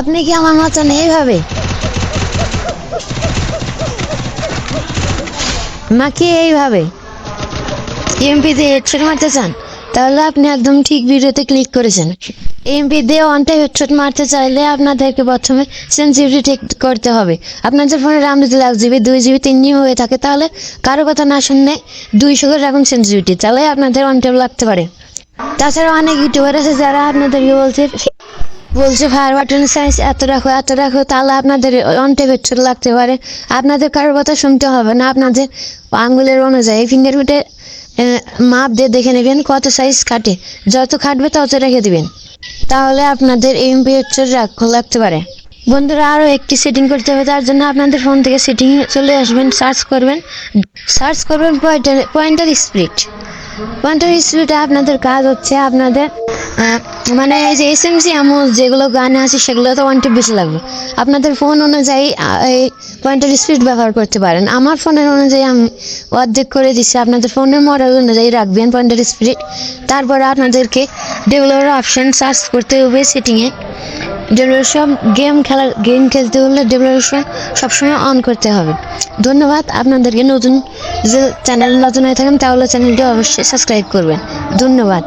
আপনি কি আমার মতন এইভাবে নাকি এইভাবে এমপি দিয়ে হেডশট মারতে চান? তাহলে আপনি একদম ঠিক ভিডিওতে ক্লিক করেছেন। এমপি দিয়ে ওয়ান টাইম হেডশট মারতে চাইলে আপনাদেরকে প্রথমে সেন্সিটিভিটি ঠিক করতে হবে। আপনাদের ফোনে RAM যদি 1 GB 2 GB 3 GB হয়ে থাকে তাহলে কারো কথা না শুনলে 200 করে রাখুন সেন্সিটিভিটি, তাহলে আপনাদের ওয়ান টাইম লাগতে পারে। তাছাড়া অনেক ইউটিউবার আছে যারা আপনাদেরকে বলছে ফায়ার বাটন সাইজ এত রাখো, তাহলে আপনাদের অন টাইম হেডশট লাগতে পারে। আপনাদের কারোর কথা শুনতে হবে না, আপনাদের আঙ্গুলের অনুযায়ী ফিঙ্গারপ্রিন্টে মাপ দিয়ে দেখে নেবেন কত সাইজ কাটে, যত কাটবে তত রেখে দিবেন, তাহলে আপনাদের এমপি হেডশট লাগতে পারে। বন্ধুরা, আরও একটি সেটিং করতে হবে। তার জন্য আপনাদের ফোন থেকে সেটিং চলে আসবেন, সার্চ করবেন পয়েন্টার স্প্লিট। পয়েন্টার স্প্লিটে আপনাদের কাজ হচ্ছে আপনাদের মানে এই যে এসএমসি এমন যেগুলো গানে আছে সেগুলো তো ওয়ান টিপ বেশি লাগবে। আপনাদের ফোন অনুযায়ী এই পয়েন্টার স্পিড ব্যবহার করতে পারেন। আমার ফোনের অনুযায়ী আমি অর্ধেক করে দিচ্ছি, আপনাদের ফোনের মডেল অনুযায়ী রাখবেন পয়েন্টার স্পিড। তারপরে আপনাদেরকে ডেভেলপার অপশান সার্চ করতে হবে সেটিংয়ে। ডেভেলপার গেম খেলতে হলে ডেভেলপার সবসময় অন করতে হবে। ধন্যবাদ আপনাদেরকে। নতুন যে চ্যানেল নতুন হয়ে থাকেন তাহলে চ্যানেলটি অবশ্যই সাবস্ক্রাইব করবেন। ধন্যবাদ।